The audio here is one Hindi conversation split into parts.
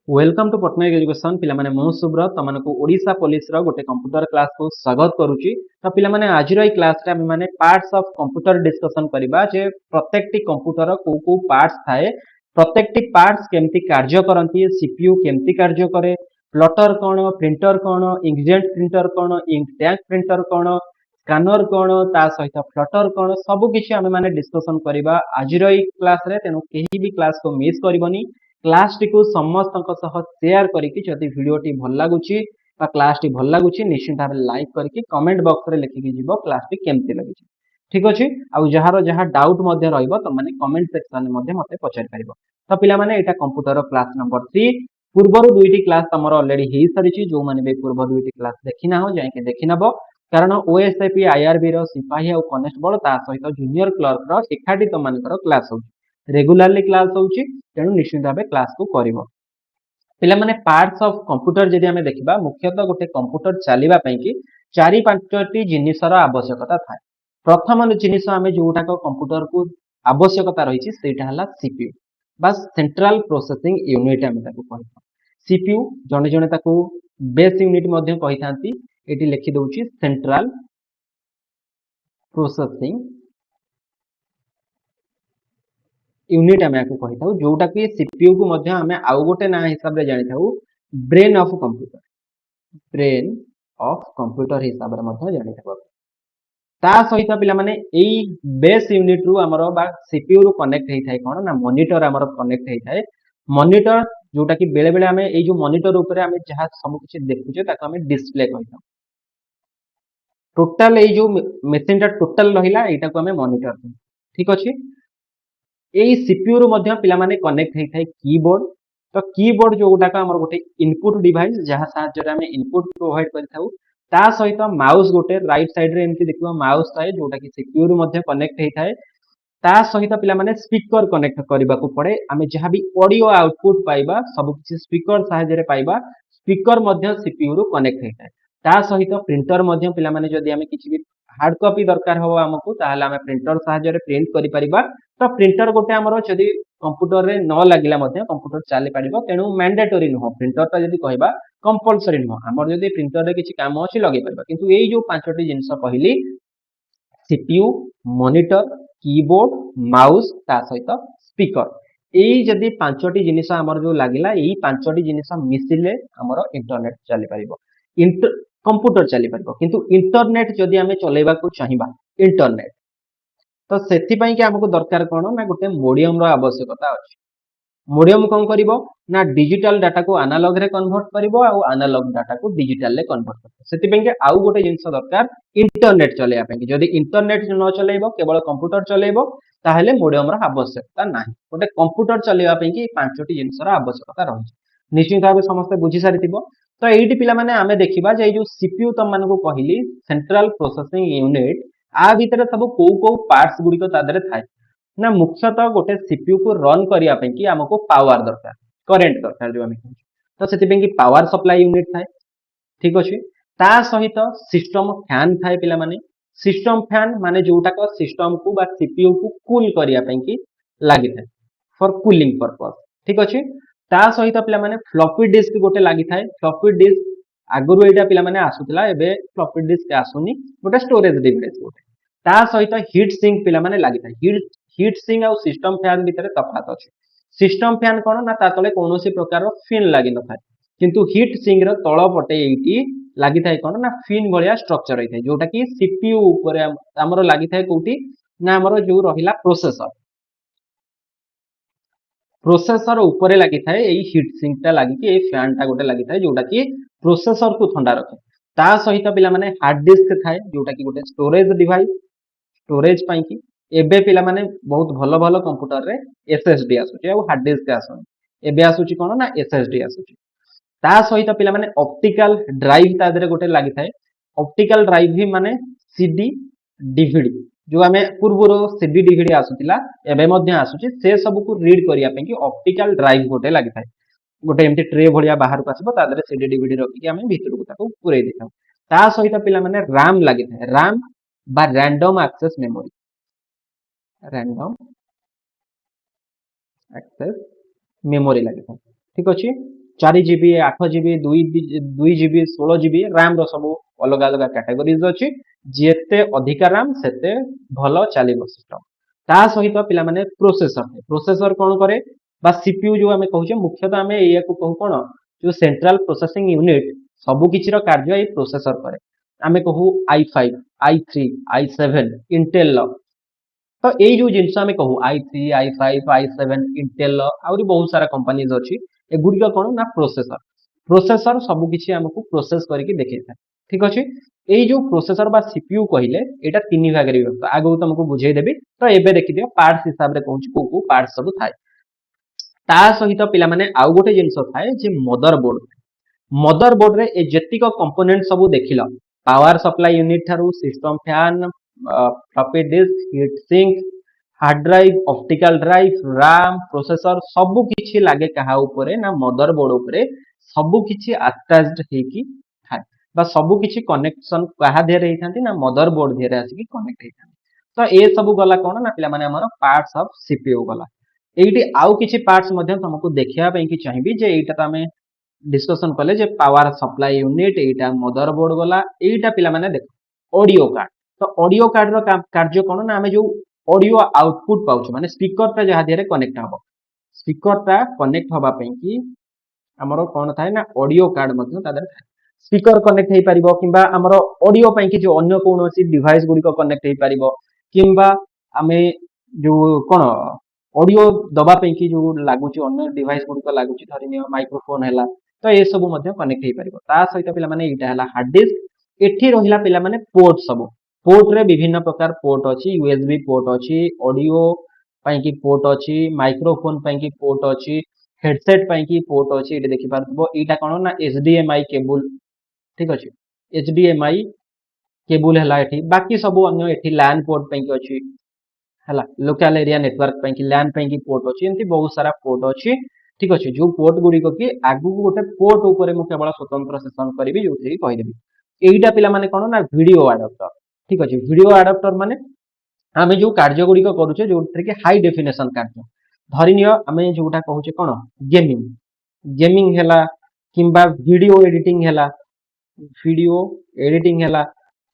वेलकम टू पटनायक एजुकेशन पिला माने मु सुब्रत तमनको ओडिशा पुलिस रो गोटे कंप्यूटर क्लास को स्वागत करूची। तो पिला माने आज रो क्लास रे हम माने पार्ट्स ऑफ कंप्यूटर डिस्कशन करबा जे प्रत्येकटी कंप्यूटर को को पार्ट्स थाए, प्रत्येकटी पार्ट्स केमती कार्य करंती, सीपीयू केमती कार्य करे, प्लॉटर कोन, प्रिंटर कोन, इंकजेट प्रिंटर कोन, इंक टैग प्रिंटर कोन, स्कैनर कोन, ता सहित फ्लटर कोन सब किछि हम माने डिस्कशन करबा आज रो क्लास रे। तेनु केही भी क्लास को मिस करबनी। क्लास टी को समस्त शेयर करके जदि वीडियो टी भल लगुच क्लास टी भल लगुच निश्चित भाव लाइक करके कमेंट बॉक्स रे लिखिकी जीव क्लास टी केमती लगी। ठीक अच्छे। आउ जार जहाँ डाउट तुम मैंने कमेंट सेक्शन में मते पचारि पारिबो। तो पिला माने एटा कंप्यूटर क्लास नंबर 3 पूर्वर दुईटी क्लास तुम ऑलरेडी हो सारी। जो मैंने भी पूर्व दुईटी क्लास देखी ना हो जाके देखी नब, कारण ओएसएपी आईआरबी रो सिपाही और कनेस्टेबल ता सहित जूनियर क्लर्क रो एकाठी तुम मानकर क्लास हो रेगुलारली क्लास होउची। तेणु निश्चित भाव क्लास को करिवो। पिला माने पार्ट्स ऑफ कंप्यूटर जदि हमें देखिबा मुख्यतः गोटे कंप्यूटर चलीबा पई कि चारि पांचटी जिनिसर आवश्यकता थाए। प्रथम जिनिस हमें जोटा कंप्यूटर को आवश्यकता रही सेटा हला सीपीयू बस सेंट्रल प्रोसेसिंग यूनिट हमें ताको कहता। सीपीयू जने जने ताको बेस यूनिट मध्ये कहि थांती। एटी लिखि दउची सेंट्रल प्रोसेसिंग यूनिट आम आपको कही था जोटा कि सीपीयू को मध्य आम आउ गोटे ना हिसाब से जानी था brain of computer, brain of computer हिसाब से जानी था। ता सहित पिला माने एई बेस यूनिट रु हमर बा सीपीयू रु कनेक्ट हेई थाए कोन ना मॉनिटर हमर कनेक्ट हेई थाए। मॉनिटर जोटा कि बेले बेले हमें एई जो मॉनिटर ऊपर हमें जहां सब कुछ देखुचे ताको हमें डिस्प्ले कहता। टोटल एई जो मशीन टा टोटल रहिला एटा को हमें मॉनिटर। ठीक अछि। एई सीपीयू रु मध्य पिला माने कनेक्ट हेई थाए कीबोर्ड। तो कीबोर्ड जोटा का हमर गोटे इनपुट डिवाइस जहां साहाय्य रे हमें इनपुट प्रोवाइड करथाउ। ता सहित माउस गोटे राइट साइड रे एमती देखिबा माउस थाए जोटा कि सीपीयू रु मध्य कनेक्ट हेई थाए। ता सहित पिला माने स्पीकर कनेक्ट करबा को पड़े। आमे जहां भी ऑडियो आउटपुट पाइबा सब किछि स्पीकर सहाय्य रे पाइबा। स्पीकर मध्य सीपीयू रु कनेक्ट हेई थाए। ता सहित प्रिंटर मध्य पिला माने जदि आमे किछि भी हार्ड कॉपी दरकार हो हमकु ताहले आमे प्रिंटर सहाय्य रे प्रिंट करि परिबा। तो प्रिंटर गोटे हमरो जदि कंप्यूटर रे न लागिला मध्य कंप्यूटर चली पारिबो। तेनु मैंडेटरी नुह प्रिंटर ता जदि कहबा कंपलसरी नुह। हमर जदि प्रिंटर रे किछि काम अछि लगे परिबा। किंतु एई जो पांचटी जिंस कहली सीपीयू, मॉनिटर, कीबोर्ड, माउस ता सहित स्पीकर, एई जदि पांचटी जिनिस हमर जो लागिला एई पांचटी जिनिस मिसिले हमर इंटरनेट चली परिबो। कंप्यूटर चली परिबो। किंतु इंटरनेट जदि हमें चलेबा को चाहिबा इंटरनेट तो सेति पई कि हमको दरकार कोन ना गोटे मोडियम रो आवश्यकता अछि। मोडियम कौन करिवो ना डिजिटल डाटा को एनालॉग रे कन्वर्ट करिवो आ एनालॉग डाटा को डिजिटल रे कन्वर्ट करिवो। सेति पई के आउ गोटे जिंस दरकार इंटरनेट चलेया पई। जदि इंटरनेट न चलेइबो केवल कंप्यूटर चलेइबो ताहले मोडियम रो आवश्यकता नाही। गोटे कंप्यूटर चलेया पई कि पांचटी जिंस रो आवश्यकता रही। निश्चित भाव समस्त बुझी सारिथिबो। तो एइटी पिला माने आमे देखिबा जे जो सीपीयू तम मानको कहिली सेंट्रल प्रोसेसिंग यूनिट आ भीतर सब को पार्ट्स गुडी को तादरे थाए ना मुख्यतः गोटे सीपीयू को रन करिया पे कि हमको पावर दरकार, करेंट दरकार जो हमें तो सेति पे कि पावर सप्लाई यूनिट थाए। ठीक अछि। ता सहित सिस्टम फैन थाए पिला माने। सिस्टम फैन माने जोटा को सिस्टम को बा सीपीयू को कूल करिया पे कि लागि थाए फॉर कूलिंग पर्पस। ठीक अछि। ता सहित पिला माने फ्लॉपी डिस्क गोटे लागि थाए। फ्लॉपी डिस्क आगुरु एटा पिला माने आसुतला एबे फ्लॉपी डिस्क आसुनी गोटे स्टोरेज डिवाइस गोटे। ता सहित हीट सिंक पिला माने लागि थाए। हीट सिंक और सिस्टम फैन भितर तफात अछि। सिस्टम फैन कोन ना ता तले कोनोसी प्रकार फैन लागि न थाए। किंतु हीट सिंक रो तळ पटे एटी लागि थाए कोन ना फैन भलिया स्ट्रक्चर होई थाए जोटा कि सीपीयू ऊपर हमरो लागि थाए कोठी ना हमरो जो रहिला प्रोसेसर। प्रोसेसर ऊपर लागि थाए एई हीट सिंक ता लागि कि ए फैन ता गोटे लागि थाए जोटा कि प्रोसेसर को ठंडा रखे। ता सहित पिला माने हार्ड डिस्क थाए जोटा कि गोटे स्टोरेज डिवाइस, स्टोरेज पाई कि एबे पिला माने बहुत भलो भलो कंप्यूटर रे एसएसडी आसुची आ हार्ड डिस्क आसुनी। एबे आसुची कोन ना एसएसडी आसुची। ता सहित पिला माने ऑप्टिकल ड्राइव ता देरे गोटे लागि थाए। ऑप्टिकल ड्राइव भी माने सीडी डीवीडी जो हमें पूर्व सीडी डीवीडी आसुतिला एबे मध्ये आसुची से सब को रीड करिया पे कि ऑप्टिकल ड्राइव गोटे लागि थाए। गोटे एमती ट्रे भलिया बाहर को आसीबो ता देरे सीडी डीवीडी रखि कि हमें भीतर को ताको पुरै देखाउ। ता सहित पिला माने रैम लागि थाए। रैम बा random access memory, random access memory लागि थाए। ठीक अछि। 4 GB 8 GB 2 GB 16 GB RAM रो सब अलग अलग कैटेगरीज अछि जेते अधिका RAM सेते भलो चलिबो सिस्टम ता सहित पिला माने प्रोसेसर कोन करे बा सीपीयू जो हमें कहूचे मुख्यतः हमें एया को कहू कोन जो सेंट्रल प्रोसेसिंग यूनिट सबु किछि रो कार्य ए प्रोसेसर करे हमें कहू i5 i3 i7 इंटेल तो यही जो जिनस आम कहू i3 i5 i7 इंटेल आउरी बहुत सारा कंपनीज अच्छी एगुड़िक कौन ना प्रोसेसर प्रोसेसर सब किछि हमको प्रोसेस करके देखै था ठीक अछि एई जो प्रोसेसर बा सीपीयू कहिले एटा तीन भाग रे विभक्त आगो तुमको बुझेई देबी तो एबे देखि दियो पार्ट्स हिसाब रे कहूची को पार्ट्स सब थाए ता सहित पिला माने आउ गोटे जिनस थाए जे मदरबोर्ड रे ए जेतिक कंपोनेंट सब देखिल पावर सप्लाई यूनिट थारू system fan floppy disk heat sink hard drive optical drive RAM processor सबु किछि लागे कहा ऊपर ना मदरबोर्ड ऊपर सबु किछि अटैच्ड हेकी थाए बा सबु किछि कनेक्शन कहा देरे हेथांती ना मदरबोर्ड देरे आसी कनेक्ट हेथांती तो ए सबु गला कोन ना पिला माने हमर पार्ट्स ऑफ सीपीयू गला एइटी आउ किछि पार्ट्स मध्ये तुमको देखिया पई कि चाहिबी जे एइटा त हमें डिस्कशन कले जे पावर सप्लाई यूनिट एइटा मदरबोर्ड गला एइटा पिला माने देख ऑडियो कार्ड तो ऑडियो कार्ड रो कार्य कोन ना हमें जो ऑडियो आउटपुट पाउछ माने स्पीकर ता जहा देरे कनेक्ट हबो स्पीकर ता कनेक्ट हबा पई कि हमरो कोन थाए ना ऑडियो कार्ड मध्ये ता देरे स्पीकर कनेक्ट हेई परिबो किबा हमरो ऑडियो पई कि जो अन्य कोनोसी डिवाइस गुडी को कनेक्ट हेई परिबो किबा हमें जो कोन ऑडियो दबा पई कि जो लागुची अन्य डिवाइस गुडी को लागुची धरिनियो माइक्रोफोन हैला तो ए सब मध्ये कनेक्ट हेई परिबो ता सहित पिला माने एटा हैला हार्ड डिस्क एठी रहिला पिला माने पोर्ट सब पोर्ट रे विभिन्न प्रकार पोर्ट अछि यूएसबी पोर्ट अछि ऑडियो पई कि पोर्ट अछि माइक्रोफोन पई कि पोर्ट अछि हेडसेट पई कि पोर्ट अछि एटा देखि पारबो एटा कोन ना एचडीएमआई केबल ठीक अछि एचडीएमआई केबल हैला एठी बाकी सब अन्य एठी लैन पोर्ट पई कि अछि हैला लोकल एरिया नेटवर्क पई कि लैन पई कि पोर्ट अछि एंती बहुत सारा पोर्ट अछि ठीक अछि जो पोर्ट गुडी को कि आगु गोटे पोर्ट ऊपर मु केवल स्वतंत्र सेशन करिवि जोथि कहि देबी एइटा पिला माने कोन ना वीडियो अडाप्टर ठीक अछि वीडियो अडाप्टर माने आमे जो कार्य गुडी को करूचे जोथि कि हाई डेफिनेशन कार्य धरिनियो आमे जोटा कहूचे कोन गेमिंग गेमिंग हैला किंबा वीडियो एडिटिंग हैला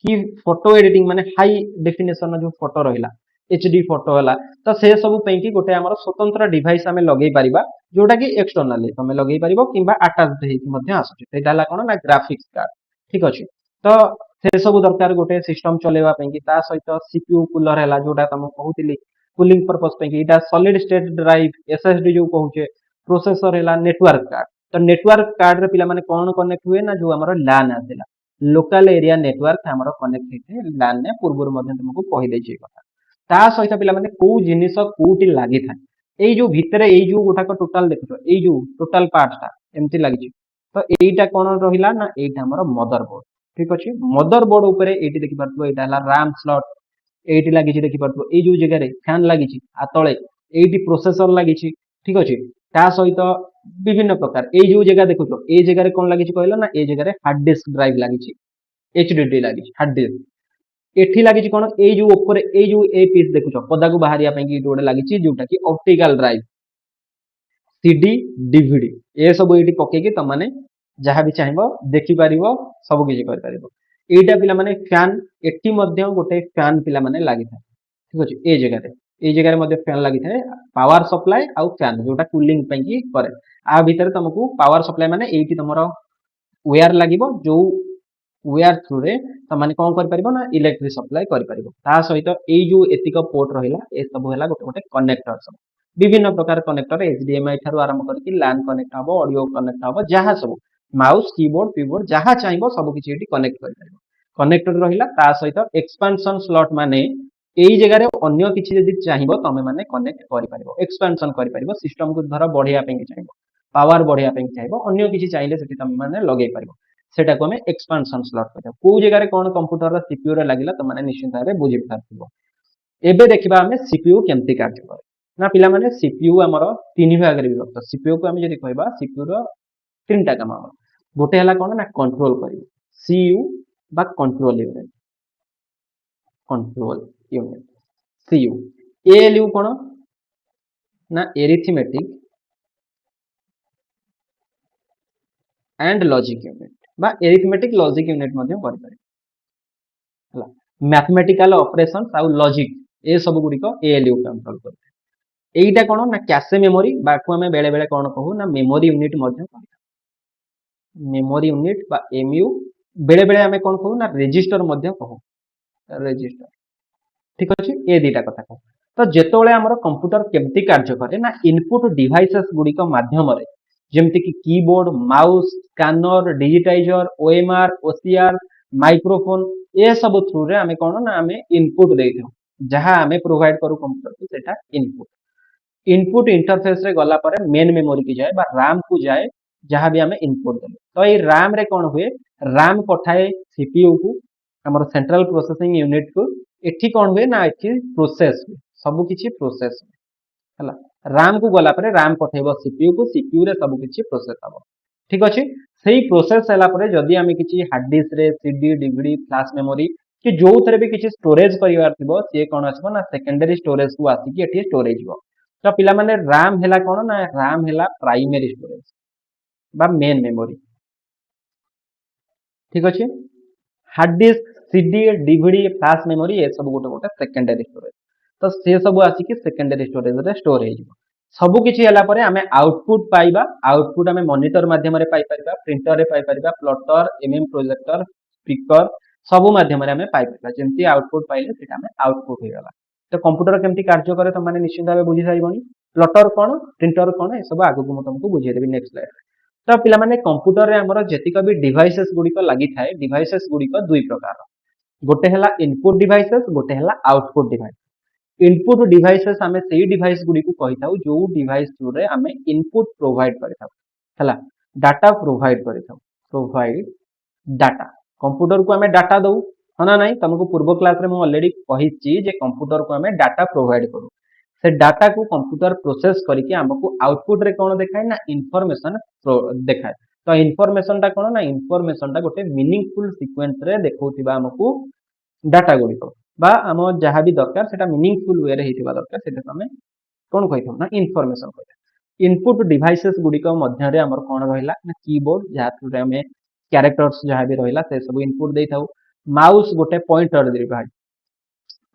कि फोटो एडिटिंग माने हाई डेफिनेशन जो फोटो रहिला एचडी फोटो हैला तो से सब पई कि गोटे हमर स्वतंत्र डिवाइस हमें लगेई परिबा जोटा कि एक्सटर्नली तमे लगेई परिबो किंबा अटैच्ड हेकि मध्ये आसुची एटा हैला कोन ना ग्राफिक्स कार्ड ठीक अछि तो से सब दरकार गोटे सिस्टम चलेवा पई कि ता सहित सीपीयू कूलर हैला जोटा तम कहूतिली कूलिंग पर्पस पई कि एटा सॉलिड स्टेट ड्राइव एसएसडी जो कहूचे प्रोसेसर हैला नेटवर्क कार्ड तो नेटवर्क कार्ड रे पिला माने कोन कनेक्ट हुए ना जो हमर LAN आसेला लोकल एरिया नेटवर्क हमर कनेक्ट हेते LAN ने पूर्व मध्ये तुमको कहि दै छी कथा ता सहित पिला माने को जिनिस कोउटी लागि थाए एई जो भितरे एई जो गोटा को टोटल देखो एई जो टोटल पार्ट्स ता एम्ति लागि तो एइटा कोन रहिला ना एइटा हमर मदरबोर्ड ठीक अछि मदरबोर्ड ऊपर एइटी देखि परथबो एइटा हला RAM स्लॉट एइटी लागि देखि परथबो एई जो जगह रे फैन लागि आ तळे एइटी प्रोसेसर लागि ठीक अछि ता सहित विभिन्न प्रकार एई जो जगह देखुछो एई जगह रे कोन लागि कहलो ना एई जगह रे हार्ड डिस्क ड्राइव लागि एचडीडी लागि हार्ड डिस्क एठी लागि कोन एई जो ऊपर एई जो ए पीस देखुछो पदा को बाहरिया पई कि जोडे लागि जोटा कि ऑप्टिकल ड्राइव सीडी डीवीडी ए सब एठी पके कि तमाने जहा भी चाहिबो देखि परिबो सब किछि कर परिबो एटा पिला माने फैन एठी मध्ये गोटे फैन पिला माने लागि थाए ठीक अछि ए जगह रे मध्ये फैन लागि थाए पावर सप्लाई आउ फैन जोटा कूलिंग पई कि करे आ भीतर तुमको पावर सप्लाई माने एठी तमरो वायर लागिबो जो वायर थ्रू रे तमाने कोन कर परिबो ना इलेक्ट्रिक सप्लाई कर परिबो ता सहित एई जो एतिक पोर्ट रहिला ए सब हैला गोटे गोटे कनेक्टर सब विभिन्न प्रकार कनेक्टर एचडीएमआई थारू आरंभ करके LAN कनेक्ट हबो ऑडियो कनेक्ट हबो जहा सब माउस कीबोर्ड जहा चाहिबो सब किछि एठी कनेक्ट कर परिबो कनेक्टर रहिला ता सहित एक्सपेंशन स्लॉट माने एई जगह रे अन्य किछि यदि चाहिबो तमे माने कनेक्ट करि परिबो एक्सपेंशन करि परिबो सिस्टम को धर बढ़िया पे चाहिबो पावर बढ़िया पे चाहिबो अन्य किछि चाहिले सेठी तमे माने लगेई परिबो सेटा को हमें एक्सपेंशन स्लॉट कहते को जगह रे कोन कंप्यूटर रा सीपीयू रे लागिला त माने निश्चित भाबे बुझि पारथिबो एबे देखिबा हमें सीपीयू केमति कार्य करे ना पिला माने सीपीयू हमर तीन भाग रे विभक्त सीपीयू को हम जदि कहबा सीपीयू रो तीनटा काम हमर गोटे हला कोन ना कंट्रोल करिवो सीयू बा कंट्रोल यूनिट सीयू एएलयू कोन ना एरिथमेटिक एंड लॉजिक यूनिट बा एरिथमेटिक लॉजिक यूनिट मध्य करि पारे हला मैथमेटिकल ऑपरेशंस आ लॉजिक ए सब गुडी को एएलयू कंट्रोल करे एईटा कोन ना कैशे मेमोरी बाकू हमें बेले बेले कोन कहू ना मेमोरी यूनिट मध्य मेमोरी यूनिट बा एमयू बेले बेले हमें कोन कहू ना रजिस्टर मध्य कहू रजिस्टर ठीक अछि ए दीटा कथा कहू तो जेतोळे हमर कंप्यूटर केमती कार्य करे ना इनपुट डिवाइसेस गुडी को माध्यम रे जेमति कि keyboard mouse scanner digitizer OMR OCR microphone ए सब थ्रू रे हमें कोन ना हमें इनपुट देइथौ जहां हमें प्रोवाइड करू कंप्यूटर को सेटा इनपुट इनपुट इंटरफेस रे गला पर मेन मेमोरी की जाए बा रैम को जाए जहां भी हमें इनपुट देले तो ये रैम रे कोन हुए रैम पठाए सीपीयू को हमर सेंट्रल प्रोसेसिंग यूनिट को एठी कोन हुए ना एठी प्रोसेस हुए सब किछि प्रोसेस हला रैम को गला पर रैम पठेबो सीपीयू को सीपीयू रे सब किछि प्रोसेस हबो ठीक अछि सेही प्रोसेस हैला पर जदी हमें किछि हार्ड डिस्क रे सीडी डीवीडी फ्लैश मेमोरी कि जो थरे भी किछि स्टोरेज करिवार थिबो से कोन आछबो ना सेकेंडरी स्टोरेज को आसी कि एठी स्टोरेज हो तो पिला माने रैम हैला कोन ना रैम हैला प्राइमरी स्टोरेज बा मेन मेमोरी ठीक अछि hard disk CD DVD flash memory ए सब गोटे गोटे सेकेंडरी स्टोरेज तो से सब आसी कि सेकेंडरी स्टोरेज रे स्टोर हे जिवो सब किछि हैला परे हमें आउटपुट पाइबा आउटपुट हमें मॉनिटर माध्यम रे पाई परिबा प्रिंटर रे पाई परिबा प्लॉटर एमएम प्रोजेक्टर स्पीकर सब माध्यम रे हमें पाई परिबा जेंति आउटपुट पाइले सेटा हमें आउटपुट हे गला तो कंप्यूटर केमती कार्य करे त माने निश्चित भाबे बुझी साइबनी प्लॉटर कोन प्रिंटर कोन ए सब आगु को तुमको बुझी देबी नेक्स्ट स्लाइड तो पिला माने कंप्यूटर रे हमर जेतिक भी डिवाइसेस गुडी को लागि थाए डिवाइसेस गुडी को दुई प्रकार गोटे हला इनपुट डिवाइसेस गोटे हला आउटपुट डिवाइस इनपुट डिवाइसेस हमें सेही डिवाइस गुडी को कहि थाउ जो डिवाइस थ्रू रे हमें इनपुट प्रोवाइड करि थाउ हला डाटा प्रोवाइड करि थाउ प्रोवाइड डाटा कंप्यूटर को हमें डाटा दउ हना नहीं तुमको पूर्व क्लास रे मु ऑलरेडी कहिछि जे कंप्यूटर को हमें डाटा प्रोवाइड करू से डाटा को कंप्यूटर प्रोसेस करके हमको आउटपुट रे कोन देखाय ना इंफॉर्मेशन देखाय तो इंफॉर्मेशन टा कोन ना इंफॉर्मेशन टा गोटे मीनिंगफुल सीक्वेंस रे देखौथिबा हमको डाटा गुडी को बा हम जहां भी दरकार सेटा मीनिंगफुल वे रे हेतिबा दरकार सेटा हमें कोन कहिथौ ना इंफॉर्मेशन कहिथौ इनपुट डिवाइसेस गुडी को मध्य रे हमर कोन रहिला ना कीबोर्ड जहां थ्रू रे हमें कैरेक्टर्स जहां भी रहिला से सब इनपुट देइथौ माउस गोटे पॉइंटर डिवाइस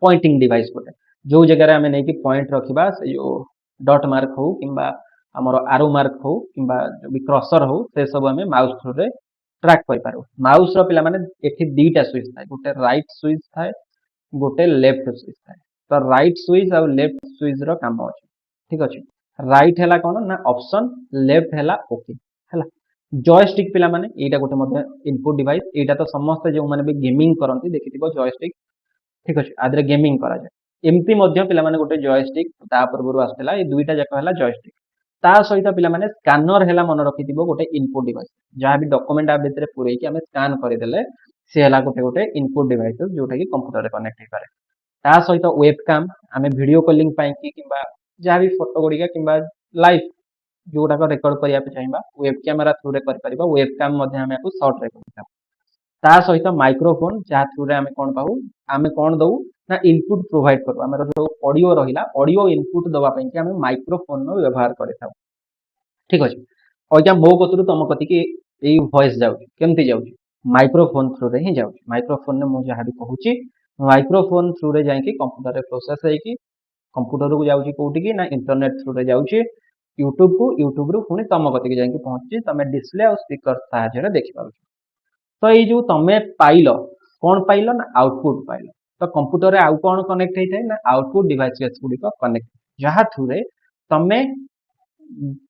पॉइंटिंग डिवाइस गोटे जो जगह हमें नहीं कि पॉइंट रखिबा से जो डॉट मार्क हो किंबा हमर आरो मार्क हो किंबा जो भी क्रसर हो से सब हमें माउस थ्रू रे ट्रैक कर पारो माउस रो पिला माने एठी दीटा स्विच थाए गोटे राइट स्विच थाए गोटे लेफ्ट स्विच थाए तो राइट स्विच और लेफ्ट स्विच रो काम अछि ठीक अछि राइट हैला कोन ना ऑप्शन लेफ्ट हैला ओके हैला जॉयस्टिक पिला माने एटा गोटे मध्य इनपुट डिवाइस एटा तो समस्त जो माने भी गेमिंग करंती देखिथिबो जॉयस्टिक ठीक अछि आदरे गेमिंग करा जाय एमती मध्य पिला माने गोटे जॉयस्टिक ता पूर्व आस्तेला ए दुईटा जक हैला जॉयस्टिक ता सहित पिला माने स्कैनर हैला मन रखिथिबो गोटे इनपुट डिवाइस जहां भी डॉक्यूमेंट आ भितरे पुरै कि हमें स्कैन कर देले से हैला गोटे गोटे इनपुट डिवाइस जोटा कि कंप्यूटर रे कनेक्ट हे पारे ता सहित वेबकैम हमें वीडियो कॉलिंग पाई कि किबा जहां भी फोटो गुडिका किबा लाइव जोटा को रिकॉर्ड करिया पे चाहिबा वेब कैमरा थ्रू रे कर परिबा वेबकैम मध्ये हमें को शॉर्ट रे करता ता सहित माइक्रोफोन जहां थ्रू रे हमें कोन पाऊ हमें कोन दउ ना इनपुट प्रोवाइड करू हमर जो ऑडियो रहिला ऑडियो इनपुट दवा पई कि हमें माइक्रोफोन नो व्यवहार करथाउ ठीक अछि ओजा मो कतरु तम कति कि एई वॉइस जाउ केमति जाउ माइक्रोफोन थ्रू रे ही जाउ माइक्रोफोन ने मु जहां भी कहूची माइक्रोफोन थ्रू रे जाई कि कंप्यूटर रे प्रोसेस है कि कंप्यूटर को जाउची कोठी कि ना इंटरनेट थ्रू रे जाउची यूट्यूब रु पुणी तम कति कि जाई कि पहुंची तमे डिस्प्ले और स्पीकर साहाय्य रे देखि पाउ तो ये जो तमे पाइलो कौन पाइलो ना आउटपुट पाइलो तो कंप्यूटर रे आउ कौन कनेक्ट होइथाय ना आउटपुट डिवाइसेस गुडी को कनेक्ट जहां थ्रू रे तमे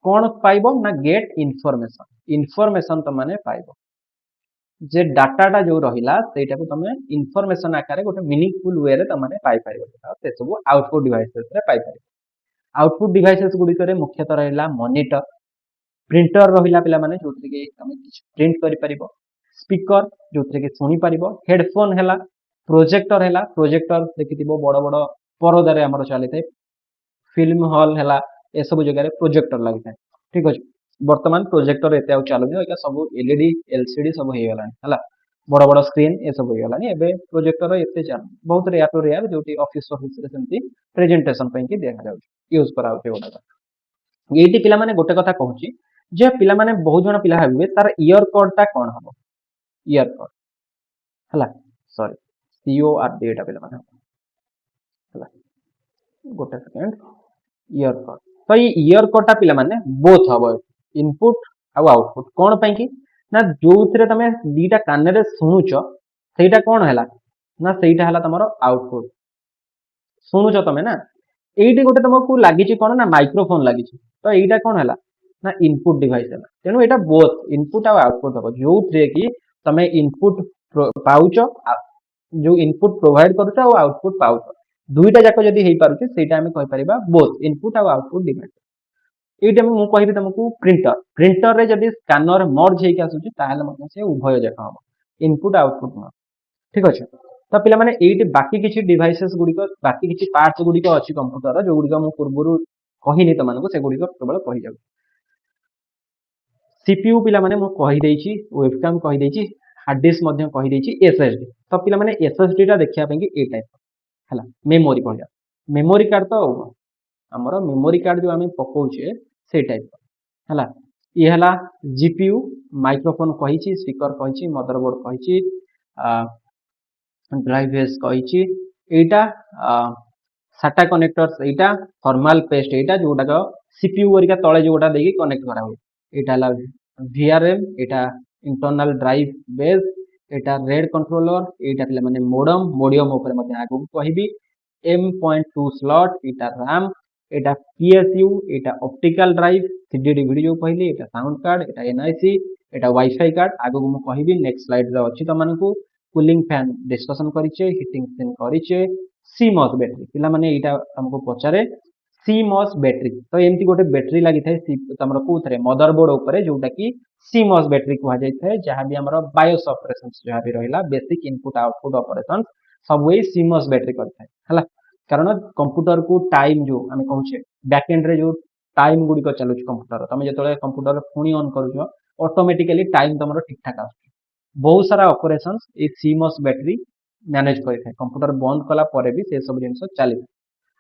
कौन पाइबो ना गेट इनफॉरमेशन इनफॉरमेशन त माने पाइबो जे डाटाटा जो रहिला सेटा को तमे इनफॉरमेशन आकारे गोटे मीनिंगफुल वे रे तमाने पाई पाइबो से सब आउटपुट डिवाइसेस रे पाई पाइबो आउटपुट डिवाइसेस गुडी करे मुख्यतः रहिला मॉनिटर प्रिंटर रहिला पिला माने जोथि के तमे किछ प्रिंट करि परिबो स्पीकर जोथि के सुनी परिबो हेडफोन हैला प्रोजेक्टर देखिथिबो बड़ बड़ परदा रे हमर चली थाए फिल्म हॉल हैला ए सब जगह रे प्रोजेक्टर लागि थाए ठीक अछि वर्तमान प्रोजेक्टर एते आ चालू नै एका सब एलईडी एलसीडी सब हे गलानी हला बड़ बड़ स्क्रीन ए सब हे गलानी एबे प्रोजेक्टर एते चालू बहुत रेयर जोटी ऑफिस रे सेमती प्रेजेंटेशन पई कि देखा जाउ यूज करा होते ओटा एटी पिला माने गोटे कथा कहूची जे पिला माने बहुत जन पिला भाबे तार ईयर कोडटा कोन हबो ईयर कोड हला सॉरी सीओ आर डी एटा पिला माने हला गोटे सेकंड ईयर कोड तो ये ईयर कोडटा पिला माने बोथ हबो इनपुट आ आउटपुट कोन पई की ना जोथरे तमे दीटा कान रे सुनुचो सेटा कोन हला ना सेटा हला तमरो आउटपुट सुनुचो तमे ना एइटे गोटे तुमको लागिची कोन ना माइक्रोफोन लागिची तो एइटा कोन हला ना इनपुट डिवाइस है तेणु एटा बोथ इनपुट और आउटपुट हम जो थे कि तुम इनपुट पाउच जो इनपुट प्रोवाइड करुच और आउटपुट पाउच दुईटा जाक जदि हो पारे से कहि परिबा बोथ इनपुट और आउटपुट डिवाइस ये मुझे कहि तुमको प्रिंटर प्रिंटर रे जदि स्कैनर मर्ज होके आसुची ताहले मते से उभय जाक हम इनपुट आउटपुट ठीक अच्छे तो पिला माने एइटे बाकी किछि डिवाइसेस गुडिक बाकी किछि पार्ट्स गुडिक अछि कंप्यूटर जो गुडिक मु पूर्वरु कहिनी तमनको से गुडिक केवल कहि जाउ सीपीयू पिला माने मु कहि देछि वेबकैम कहि देछि हार्ड डिस्क मध्य कहि देछि एसएसडी तो पिला माने एसएसडी टा देखिया पे कि ए टाइप हला मेमोरी कहया मेमोरी कार्ड तो हमर मेमोरी कार्ड जो आमे पकोउछे से टाइप हला ये हला जीपीयू माइक्रोफोन कहिछि स्पीकर कहिछि मदरबोर्ड कहिछि ड्राइव बेस कहिछि एटा साटा कनेक्टर्स एटा थर्मल पेस्ट एटा जोटा सीपीयू वरिका तळे जोटा देकी कनेक्ट करा हुए एटा ला VRM एटा इंटरनल ड्राइव बेस एटा रेड कंट्रोलर एटा पिला माने मोडम मोडियम ऊपर मध्ये आगु कहिबी M.2 स्लॉट एटा RAM एटा PSU एटा ऑप्टिकल ड्राइव CD DVD जो कहली एटा साउंड कार्ड एटा NIC एटा वाईफाई कार्ड आगु मु कहिबी नेक्स्ट स्लाइड रे अछि त मानकू कूलिंग फैन डिस्कशन करिचे हीटिंग फैन करिचे CMOS बैटरी पिला माने एटा हमको पचारे CMOS बैटरी तो एमती गोटे बैटरी लागि थाए तमरो कोथरे मदरबोर्ड ऊपर जोटा कि CMOS बैटरी कहा जाय थाए जहां भी हमरो बायोस ऑपरेशंस जहां भी रहिला बेसिक इनपुट आउटपुट ऑपरेशंस सब वे CMOS बैटरी करथाय हला कारण कंप्यूटर को टाइम जो हमें कहूचे बैक एंड रे जो टाइम गुडी को चलु कंप्यूटर तमे जतले कंप्यूटर पुणी ऑन करूछो ऑटोमेटिकली टाइम तमरो ठीक ठाक आसु बहुत सारा ऑपरेशंस ए CMOS बैटरी मैनेज करि थाए कंप्यूटर बंद कला परे भी से सब जिंस चली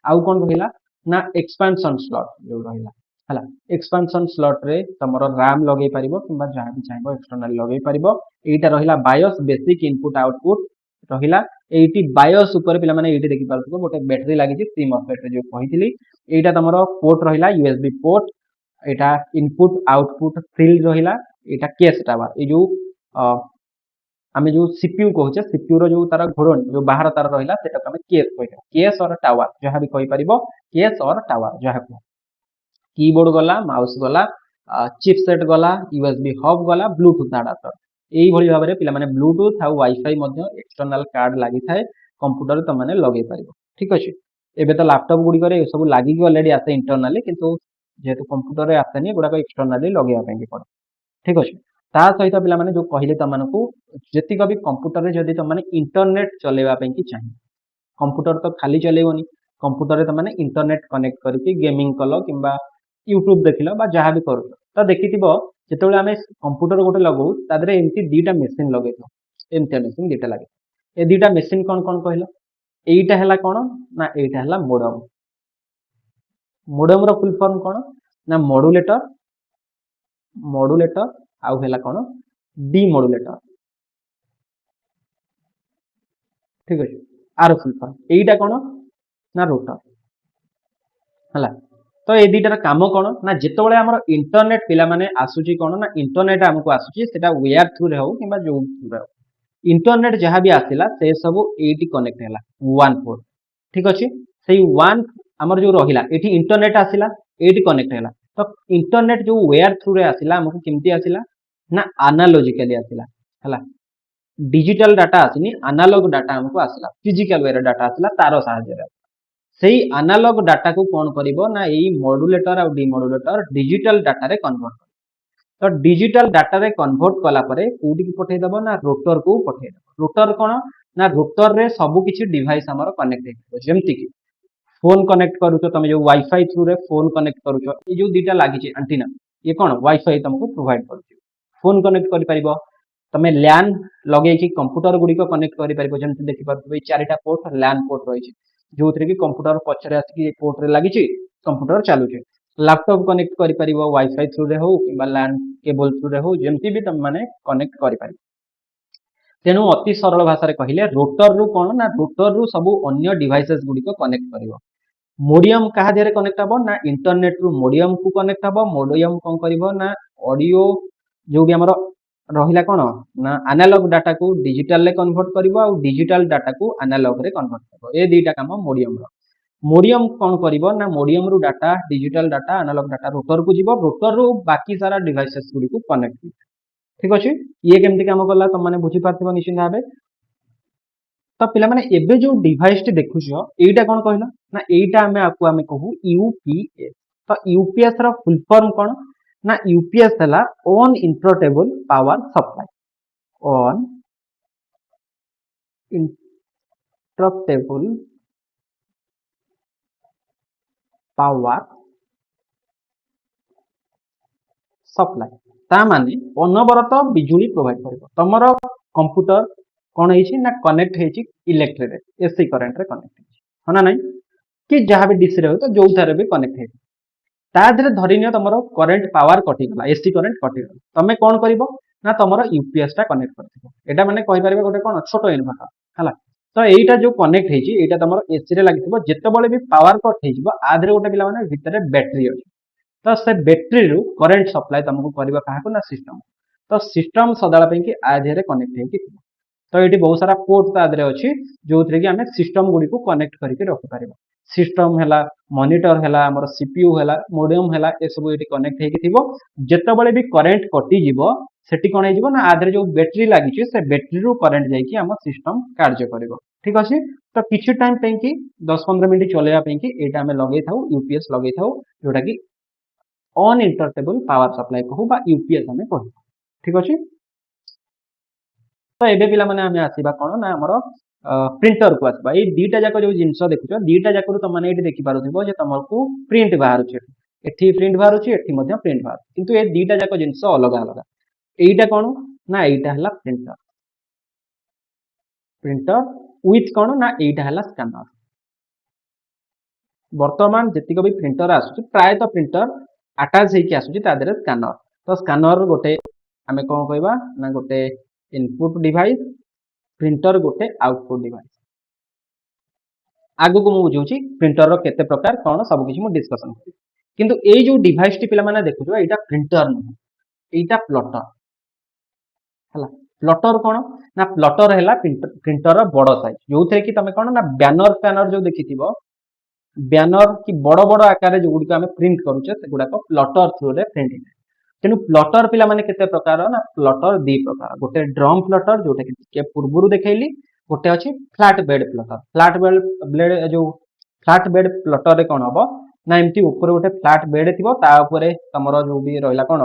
आउ कोन रहिला ना एक्सपेंशन स्लॉट जो रहिला हला एक्सपेंशन स्लॉट रे तमरो RAM लगे परिबो किबा जहां भी चाहबो एक्सटर्नल लगे परिबो एटा रहिला बायोस बेसिक इनपुट आउटपुट रहिला एटी बायोस ऊपर पिला माने एटी देखि पारथुको गोटे बैटरी लागि छि CMOS बैटरी जो कहितली एटा तमरो पोर्ट रहिला USB पोर्ट एटा इनपुट आउटपुट फील्ड रहिला एटा केस टावर ए जो आमे जो सीपीयू कहूचे सीपीयू रो जो तार घोड़न जो बाहर तार रहिला सेटा हमें केस कहै केस और टावर जहां भी कहि परिबो केस और टावर जहां को कीबोर्ड गला माउस गला चिपसेट गला यूएसबी हब गला ब्लूटूथ अडाप्टर एई भली भाबरे पिला माने ब्लूटूथ आ वाईफाई मध्य एक्सटर्नल कार्ड लागि थाए कंप्यूटर त माने लगे परिबो ठीक अछि एबे तो लैपटॉप गुडी करे सब लागि ऑलरेडी आसे इंटरनली किंतु जेतु कंप्यूटर रे आसेनी गुडा को एक्सटर्नली लगे पे पड़े ठीक अछि ता सहित पिला माने जो कहिले त मानकू जेतिक भी कंप्यूटर रे जदी त माने इंटरनेट चलेबा पे कि चाहिए कंप्यूटर तो खाली चलेबोनी कंप्यूटर रे त माने इंटरनेट कनेक्ट करके गेमिंग कलो किबा यूट्यूब देखिलो बा जहां भी करू तो देखिथिबो जेतेबेले आमे कंप्यूटर गोटे लगौ तादरे एमती दीटा मशीन लगैतो एमती मशीन दीटा लागे ए दीटा मशीन कोन कोन कहलो एईटा हला कोन ना एईटा हला मोडम मोडम रो फुल फॉर्म कोन ना मॉड्यूलेटर मॉड्यूलेटर आउ हेला कोन डीमॉड्यूलेटर ठीक अछि आर फुल फॉर्म एईटा कोन ना रोटर हला तो ए दीटार काम कोन ना जेतबेले हमर इंटरनेट पिला माने आसुची कोन ना इंटरनेट हमको आसुची सेटा वायर थ्रू रे हो किबा जो थ्रू रे हो इंटरनेट जहां भी आसिला से सब एटी कनेक्ट हैला वन पोर्ट ठीक अछि सेही वन हमर जो रहिला एठी इंटरनेट आसिला एटी कनेक्ट हैला तो इंटरनेट जो वायर थ्रू रे आसिला हमको केमती आसिला ना एनालॉजिकली आसिला हला डिजिटल डाटा आसिनी एनालॉग डाटा हमको आसिला फिजिकल वे डाटा आसिला तारो सहायता रे सेही एनालॉग डाटा को कोन करिवो ना एई मॉड्यूलेटर और डीमॉड्यूलेटर डिजिटल डाटा रे कन्वर्ट तो डिजिटल डाटा रे कन्वर्ट कला परे कोडी की पठै दबो ना रोटर को पठै दबो रोटर कोन ना रोटर रे सब किछि डिवाइस हमर कनेक्ट हेतो जेमति कि फोन कनेक्ट करू तो तमे जो वाईफाई थ्रू रे फोन कनेक्ट करू छो ए जो दीटा लागि छि एंटीना ये कोन वाईफाई तुमको प्रोवाइड करू फोन कनेक्ट करि परिबो तमे लैन लगे कि कंप्यूटर गुडी को कनेक्ट करि परिबो जेमति देखि परबो ए चारिटा पोर्ट लैन पोर्ट रहि छि जोथरे कि कंप्यूटर पछरे आसी कि पोर्ट रे लागि छि कंप्यूटर चालू छि लैपटॉप कनेक्ट करि परिबो वाईफाई थ्रू रे हो कि लैन केबल थ्रू रे हो जेमती भी तुम माने कनेक्ट करि परिबो। तेणु अति सरल भाषा कहले रोटर रु कौन ना रोटर रु सब अन्य डिवाइसेस गुड़िक कनेक्ट कर मोडियम क्या देहरे कनेक्ट हम ना इंटरनेट रु मोडियम को कनेक्ट हम मोडियम कौन कर ना ऑडियो जो भी आमर रहा कौन ना एनालॉग डाटा को डिजिटल कन्वर्ट कर डिजिटल डाटा को एनालॉग रे कन्वर्ट कर ए दुईटा काम मोडियम मोडियम कौन कर ना मोडियम रु data digital data analog data router को जीव रोटर रु बाकी सारा डिवाइसेस गुड़ी को कनेक्ट ठीक अच्छे ये केमती काम कला तुम मैंने बुझीपार निश्चिंत भाव तो पिला माने एबे जो डिवाइस टी देखुछ एटा कोन कहला ना एटा हमें आपको हमें कहू यूपीएस तो यूपीएस रा फुल फॉर्म कोन ना यूपीएस हला uninterruptible power supply uninterruptible power supply ता माने अनवरत बिजुली प्रोवाइड करबो तमरो कंप्यूटर कौन है कनेक्ट है इलेक्ट्रिक एसी करंट रे कनेक्ट है ना नहीं कि जहाँ भी डिश रे हो तो जो थारे भी कनेक्ट है ताधरे धरिनियो तमरो करंट पावर कटिगला एसी करंट कटिगला तमे कौन करिवो ना तमरो यूपीएस टा कनेक्ट करथिबो एटा माने कहि परिबे गोटे कोन छोटो इन्वर्टर हला तो एटा जो कनेक्ट है एटा तमरो एसी रे लागिथिबो जेतेबेले भी पावर कट हेजिबो आधरे गोटे पिला माने भितरे बैटरी अछि तो से बैटरी रु करंट सप्लाई तुमको करबा काहाको ना सिस्टम तो सिस्टम सदाला पे कि आधरे कनेक्ट है कि तो ये बहुत सारा पोर्ट तादरे अच्छी जो थे कि आम सिस्टम गुड़ी को कनेक्ट करके रखिपर सिस्टम है मॉनिटर है आमर सीपीयू है मोडेम है ये सब ये कनेक्ट हो जितेबाला भी करेन्ट कटिज सेठी कौन हो ना आधे जो बैटेरी लगी से बैटेरी रु करेन्ट जाकि आम सिस्टम कार्य कर ठीक अच्छे तो किसी टाइम पे कि 10-15 मिनट चलैया कि आम लगे था यूपीएस लगे था जोटा कि ऑन इंटरटेबल पावर सप्लाई कहू यूपीएस आम कह ठीक अच्छे तो एबे पिला माने हमें आसीबा कोन ना हमर प्रिंटर को आसबा ए दीटा जाक जो जिंस देखुछ दीटा जाक तुम माने एठी देखि पारुथिबो जे तुमको प्रिंट बाहर छै एठी प्रिंट बाहर छै एठी मध्ये प्रिंट बाहर किंतु ए दीटा जाक जिंस अलग अलग एईटा कोन ना एईटा हला प्रिंटर प्रिंटर विथ कोन ना एईटा हला स्कैनर वर्तमान जेतिक भी प्रिंटर आसुछ प्राय तो प्रिंटर अटैच हेकि आसुछ ता देरे स्कैनर तो स्कैनर गोटे आमे कोन कहबा ना गोटे इनपुट डिवाइस प्रिंटर गोटे आउटपुट डिवाइस आगु को मु बुझौछि प्रिंटर रो केते प्रकार कोन सब किछि मु डिस्कशन करि किंतु ए जो डिवाइस टी पिला माने देखुछो एटा प्रिंटर न एटा प्लॉटर हला प्लॉटर कोन ना प्लॉटर हैला प्रिंटर रो बड़ साइज जो थे कि तमे कोन ना बैनर पैनर जो देखिथिबो बैनर कि बड़ बड़ आकार जो गुडी हमें प्रिंट करूछे से गुडा को प्लॉटर थ्रू रे प्रिंट तेणु प्लॉटर पिला माने केते प्रकार ना प्लॉटर दी प्रकार गोटे ड्रम प्लॉटर जोटा कि पूर्वरु देखैली गोटे अछि flat bed plotter flat bed blade जो फ्लैट बेड प्लॉटर रे कोन हबो ना एमती ऊपर गोटे फ्लैट बेड थिबो ता ऊपर तमरो जो भी रहला कोन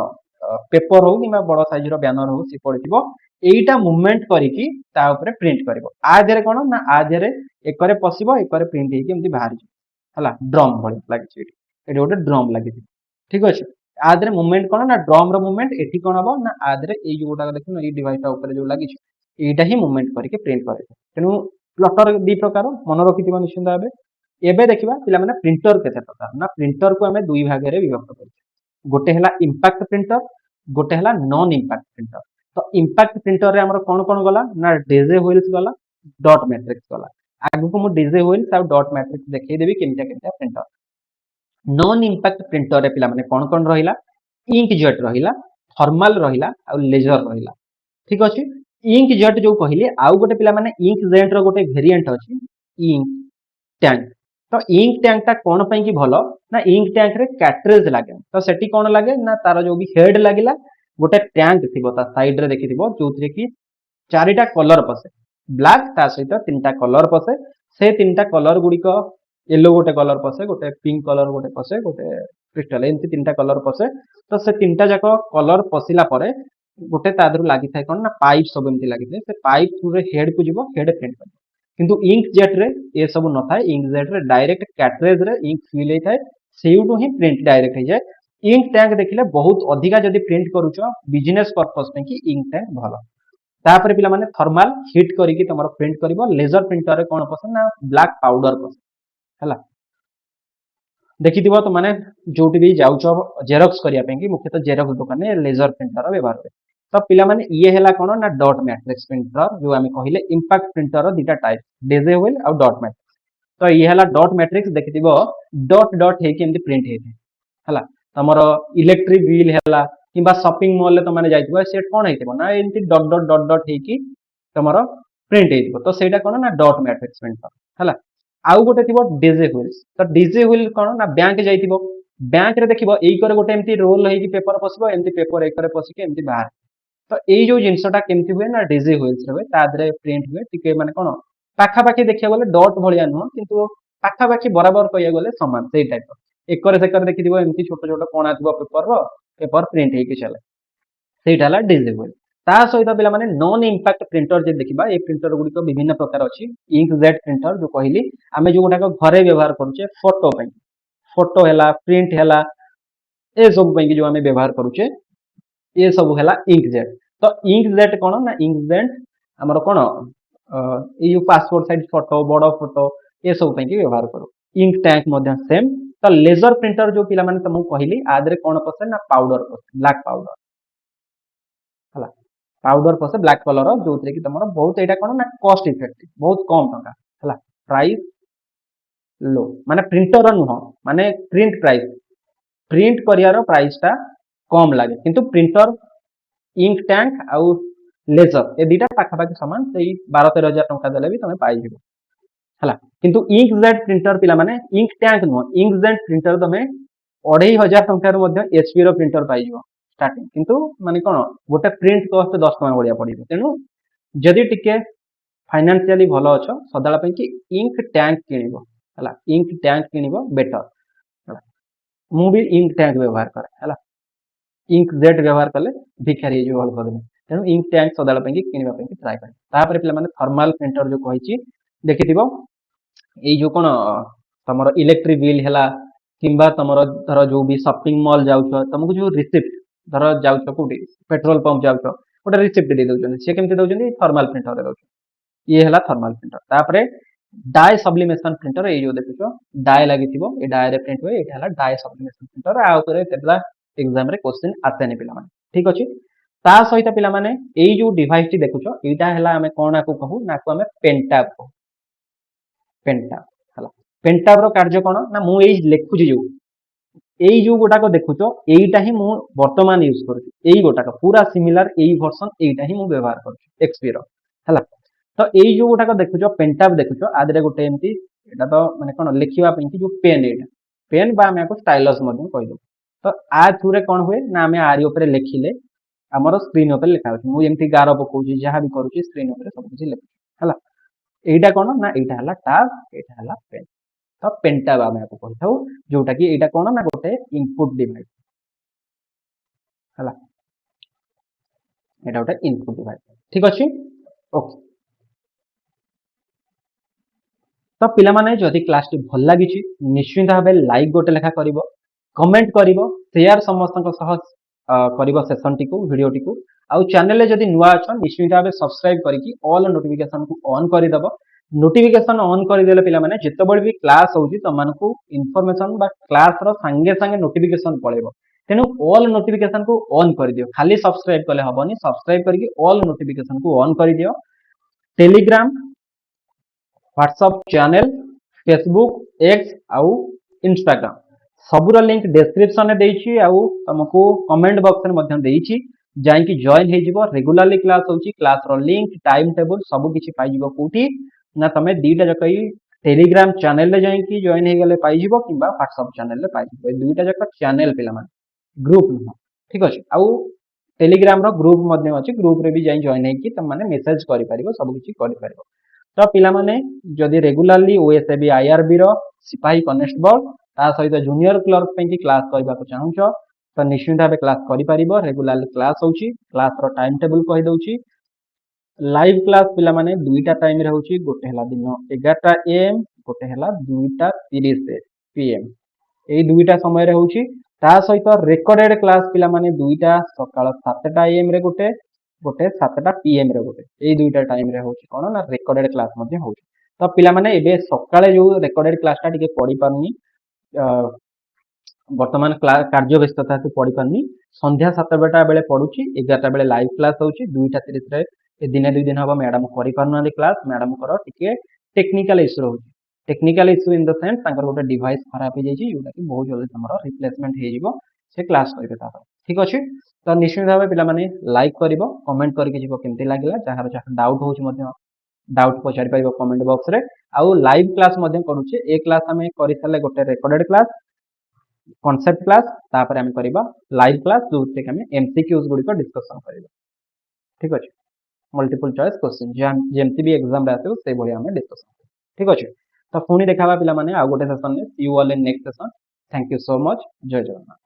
पेपर हो कि बड़ साइज रो बैनर हो सी पड़िथिबो एईटा मूवमेंट करिकि ता ऊपर प्रिंट करबो आ देरे कोन ना आ देरे एकरे पसिबो एकरे प्रिंट हेकि एमती बाहर हला ड्रम भଳି लागिछि एठी गोटे ड्रम लागिछि ठीक अछि आदरे मूवमेंट कोन ना ड्रम रो मूवमेंट एठी कोन हबो ना आदरे ए जो गोटा देखु ए डिवाइस ता ऊपर जो लागि एटा ही मूवमेंट करके प्रिंट करे तेनु प्लॉटर दी प्रकार मन रखिथिबा निश्चित भाबे एबे देखिबा पिला माने प्रिंटर केते प्रकार ना प्रिंटर को हमें दुई भाग रे विभक्त करि गोटे हला इंपैक्ट प्रिंटर गोटे हला नॉन इंपैक्ट प्रिंटर तो इंपैक्ट प्रिंटर रे हमर कोन कोन गला ना डेजे व्हील्स गला डॉट मैट्रिक्स गला आगु को मु डेजे व्हील्स आ डॉट मैट्रिक्स देखै देबी केनटा केनटा प्रिंटर नॉन इंपैक्ट प्रिंटर रे पिला माने कोन कोन रहिला इंकजेट रहिला थर्मल रहिला आ लेजर रहिला ठीक अछि इंकजेट जो कहिले आउ गोटे पिला माने इंकजेट रो गोटे वेरिएंट अछि इंक टैंक तो इंक टैंक ता कोन पई कि भलो ना इंक टैंक रे कैटरेज लागे तो सेठी कोन लागे ना तार जो भी हेड लागिला गोटे टैंक थिबो ता साइड रे देखिथिबो जोथरे कि चारिटा कलर पसे ब्लैक ता सहित तीनटा कलर पसे से तीनटा कलर गुडी को येलो गोटे कलर पसे गोटे पिंक कलर गोटे पसे गोटे क्रिस्टल एमती तीनटा कलर पसे तो से तीनटा जाक कलर पसिला परे गोटे तादरु लागि थाय कोन ना पाइप सब एमती लागि थाय से पाइप थ्रू रे हेड को जिवो हेड प्रिंट कर किंतु इंक जेट रे ए सब न थाय इंक जेट रे डायरेक्ट कैटरेज रे इंक फिल हे थाय सेउटो ही प्रिंट डायरेक्ट हे जाय इंक टैंक देखिले बहुत अधिका जदी प्रिंट करूचो बिजनेस पर्पस पे कि इंक टैंक भलो तापर पिला माने थर्मल हीट करिकि तमरो प्रिंट करबो लेजर प्रिंटर रे कोन पसंद ना ब्लैक पाउडर पसंद हला देखिथिबो तो माने जोटी भी जाउछो जेरॉक्स करिया पे कि मुख्यतः जेरॉक्स दुकान में लेजर प्रिंटर व्यवहार हुए तो पिला माने ये हैला कोन ना डॉट मैट्रिक्स प्रिंटर जो आमे कहिले इंपैक्ट प्रिंटर रो दीटा टाइप डेजे व्हील और डॉट मैट्रिक्स तो ये हैला डॉट मैट्रिक्स देखिथिबो डॉट डॉट हे कि एमती प्रिंट हेथे हला तमरो इलेक्ट्रिक व्हील हैला किबा शॉपिंग मॉल ले तो माने जाइथिबो से कोन हेथिबो ना एमती डॉट डॉट डॉट डॉट हे कि तमरो प्रिंट हेथिबो तो सेटा कोन ना डॉट मैट्रिक्स प्रिंटर हला आउ गोटे थिबो डीजे व्हील्स तो डीजे व्हील कोन ना बैंक जाइथिबो बैंक रे देखिबो एई करे गोटे एमती रोल हेकी पेपर पसिबो एमती पेपर एक करे पसिके एमती बाहर तो एई जो जिनसटा केमती हुए ना डीजे व्हील्स रे हुए ता दरे प्रिंट हुए टिके माने कोन पाखा पाखी देखिया गले डॉट भलिया नुह किंतु पाखा पाखी बराबर कहिया गले समान सेई टाइप एक करे से करे देखिथिबो एमती छोट छोट कोणा थिबो पेपर रो पेपर प्रिंट हेकी चले ସେଇଟା ହେଲା ଡିଜେबल ତା ସହିତ ପିଲାମାନେ ନନ୍ ଇମ୍ପାକ୍ଟ ପ୍ରିଣ୍ଟର ଯଦି ଦେଖିବା ଏ ପ୍ରିଣ୍ଟର ଗୁଡ଼ିକ ବିଭିନ୍ନ ପ୍ରକାର ଅଛି ଇଙ୍କ ଜେଟ୍ ପ୍ରିଣ୍ଟର ଯୋଉ କହିଲି ଆମେ ଯୋଉ ଗୁଡ଼ାକ ଘରେ ବ୍ୟବହାର କରୁଛେ ଫଟୋ ପାଇଁ ଫଟୋ ହେଲା ପ୍ରିଣ୍ଟ ହେଲା ଏ ସବୁ ପାଇଁ ଯୋଉ ଆମେ ବ୍ୟବହାର କରୁଛେ ଏ ସବୁ ହେଲା ଇଙ୍କ ଜେଟ୍ ତ ଇଙ୍କ ଜେଟ୍ କଣ ନା ଇଙ୍କ ଜେଟ୍ ଆମର କଣ ଏଇ ଯୋଉ ପାସପୋର୍ଟ ସାଇଜ ଫଟୋ ବଡ ଫଟୋ ଏ ସବୁ ପାଇଁ ବ୍ୟବହାର କରୁ ଇଙ୍କ ଟ୍ୟାଙ୍କ ମଧ୍ୟ ସେମ୍ ତ ଲେଜର ପ୍ରିଣ୍ଟର ଯୋଉ ପିଲାମାନେ ତମକୁ କହିଲି ଆ ଦେହରେ କଣ ପସେ ନା ପାଉଡର ପସେ ବ୍ଲାକ୍ ପାଉଡର ହେଲା पाउडर पसे ब्लैक कलर जो कि तुम बहुत यहाँ कौन ना कस्ट इफेक्टिव बहुत कम टका है प्राइस लो माने प्रिंटर नुह माने प्रिंट प्राइस प्रिंट करियार प्राइस टा कम लगे किंतु प्रिंटर इंक टैंक आउ लेजर ए दीटा पाखापाखि सामान से 12-13 हजार टंका देले भी तुम पाई है किंतु इंक जेट प्रिंटर पिला माने इंक टैंक नुह इंक जेट प्रिंटर तुम 2500 टंकार एचपी रो प्रिंटर पाई स्टार्टिंग किंतु माने कोन गोटे प्रिंट कॉस्ट 10 टका बढ़िया पड़िबो तेनु जदि टिके फाइनेंशियली भलो अछो सदाला पे कि इंक टैंक किनिबो हला इंक टैंक किनिबो बेटर हला मु भी इंक टैंक व्यवहार करे हला इंक जेट व्यवहार कले भिखारी जो अल्प दिन तेनु इंक टैंक सदाला पे कि किनिबा पे कि ट्राई करे तापर पिला माने थर्मल प्रिंटर जो कहिची देखिथिबो एई जो कोन तमरो इलेक्ट्रिक बिल हला किंबा तमरो धर जो भी शॉपिंग मॉल जाउछो तुमको जो रिसिप्ट धर जाउछ कोठी पेट्रोल पंप जाउछ गोटे रिसिप्ट दे दउछन से केमति दउछन थर्मल प्रिंटर रे दउछन ये हला थर्मल प्रिंटर तापरे डाई सब्लिमेशन प्रिंटर ए जो देखुछो डाई लागिथिबो ए डाई रे प्रिंट होय एटा हला डाई सब्लिमेशन प्रिंटर आ ऊपर तेला एग्जाम रे क्वेश्चन आसेनी पिला माने ठीक अछि ता सहित पिला माने एई जो डिवाइस टी देखुछो एटा हला हमें कोना को कहू ना को हमें पेंटैब कहू पेंटैब हला पेंटैब रो कार्य कोन ना मु एई लेखुची जो एई जो गोटाक देखुच एईटा ही मु वर्तमान यूज करूची एई गोटाक पूरा सिमिलर एई वर्जन एईटा ही मु व्यवहार करूची एक्सपी रो हला तो एई जो गोटाक देखुच पेंटैब देखुच आदरे गोटे एमती एटा तो माने कोन लिखिबा पे जो पेन एटा पेन बा हमें को स्टाइलस मध्यम कहि दो तो आ थ्रू रे कोन हुए ना हमें आरी ऊपर लिखिले हमर स्क्रीन ऊपर लिखा होची मु एमती गारो पकोची जहा भी करूची स्क्रीन ऊपर सब कुछ लिखुची हला एईटा कोन ना एईटा हला टैब एईटा हला पेन तो पेंटैब आमे आपको कहता हूँ जोटा कि एटा कोन ना गोटे इनपुट डिवाइस हला एटा गोटे इनपुट डिवाइस ठीक अछि ओके तो पिला माने जदि क्लास टी भल लागि छि निश्चित भाबे लाइक गोटे लेखा करिवो कमेंट करिवो शेयर समस्त सह करिवो सेशन टी को वीडियो टी को आउ चैनल ले जदि नुवा अछन निश्चित भाबे सब्सक्राइब करिकि ऑल नोटिफिकेशन को ऑन करि दबो नोटिफिकेशन ऑन कर देले पिला माने जेतेबेले भी क्लास होउची तमनको इन्फॉर्मेशन बा क्लास रो संगे संगे नोटिफिकेशन पळेबो तेनु ऑल नोटिफिकेशन को ऑन कर दियो खाली सब्सक्राइब कले हबनी सब्सक्राइब करके ऑल नोटिफिकेशन को ऑन कर दियो Telegram WhatsApp channel Facebook x आउ इंस्टाग्राम सबुर लिंक डिस्क्रिप्शन में देइछि आउ तुमको कमेंट बॉक्स में मध्यम देइछि जाई कि जॉइन हे जिवो रेगुलरली क्लास होउची क्लास रो लिंक टाइम टेबल सब किछि पाइ जिवो कोठी ना तमे दीटा जक टेलीग्राम चैनल ले जाई कि जॉइन हे गले पाइ जिवो किबा व्हाट्सएप चैनल ले पाइ जिवो ए दुईटा जक चैनल पिला मान ग्रुप न ठीक अछि आउ टेलीग्राम रो ग्रुप मध्यम अछि ग्रुप रे भी जाई जॉइन हे कि तम माने मेसेज करि परिबो सब किछि करि परिबो तो पिला माने जदि रेगुलरली ओएसएबी आईआरबी रो सिपाही कांस्टेबल ता सहित जूनियर क्लर्क पे कि क्लास करबा को चाहूछ तो निश्चित भाबे क्लास करि परिबो रेगुलरली क्लास होउची क्लास रो टाइम टेबल कहि दउची लाइव क्लास पिला माने दुईटा टाइम रे होउची गोटे हला दिन 11टा एएम गोटे हला 2:30 पीएम एई दुईटा समय रे होउची ता सहित रेकॉर्डेड क्लास पिला माने दुईटा सकाळ 7टा एएम रे गोटे गोटे 7टा पीएम रे गोटे एई दुईटा टाइम रे होउची कोन ना रेकॉर्डेड क्लास मध्ये होउची तो पिला माने एबे सकाळे जो रेकॉर्डेड क्लास टा टिके पढी पारनी ବର୍ତ୍ତମାନ କାର୍ଯ୍ୟ ବ୍ୟସ୍ତତା ହେତୁ ପଢି ପାରୁନି। ସନ୍ଧ୍ୟା 7ଟା ବେଳେ ପଢୁଛି, 11ଟା ବେଳେ ଲାଇଭ କ୍ଲାସ ହଉଛି। 2:30ରେ ଦିନେ 2 ଦିନ ହବ ମ୍ୟାଡାମ କରିପାରୁନାହାନ୍ତି କ୍ଲାସ। ମ୍ୟାଡାମଙ୍କର ଟିକେ ଟେକ୍ନିକାଲ ଇସ୍ୟୁ ରହୁଛି। Technical issue in the sense ତାଙ୍କର ଗୋଟେ ଡିଭାଇସ୍ ଖରାପ ହେଇଯାଇଛି, ଯୋଉଟା କି ବହୁତ ଜଲ୍ଦି ତମର ରିପ୍ଲେସମେଣ୍ଟ ହେଇଯିବ, ସେ କ୍ଲାସ କରିବେ ତାପରେ। ଠିକ ଅଛି, ତ ନିଶ୍ଚିତ ଭାବେ ପିଲାମାନେ ଲାଇକ୍ କରିବ, କମେଣ୍ଟ କରିକି ଯିବ କେମିତି ଲାଗିଲା। ଯାହାର ଯାହା ଡାଉଟ୍ ହଉଛି ମଧ୍ୟ डाउट पचारि पारिबो कमेंट बॉक्स रे। आउ लाइव क्लास मध्य करूचे। ए क्लास हमें करि साले गोटे रेकॉर्डेड क्लास कॉन्सेप्ट क्लास, तापर हमें करिबा लाइव क्लास जो से हमें एमसीक्यूज गुडी को डिस्कशन करिबा। ठीक अछि, मल्टीपल चॉइस क्वेश्चन जेमती भी एग्जाम रे आसे से भली हमें डिस्कशन। ठीक अछि, तो पुणी देखाबा पिला माने आ गोटे सेशन में। See you all in next session. Thank you so much. जय जगन्नाथ।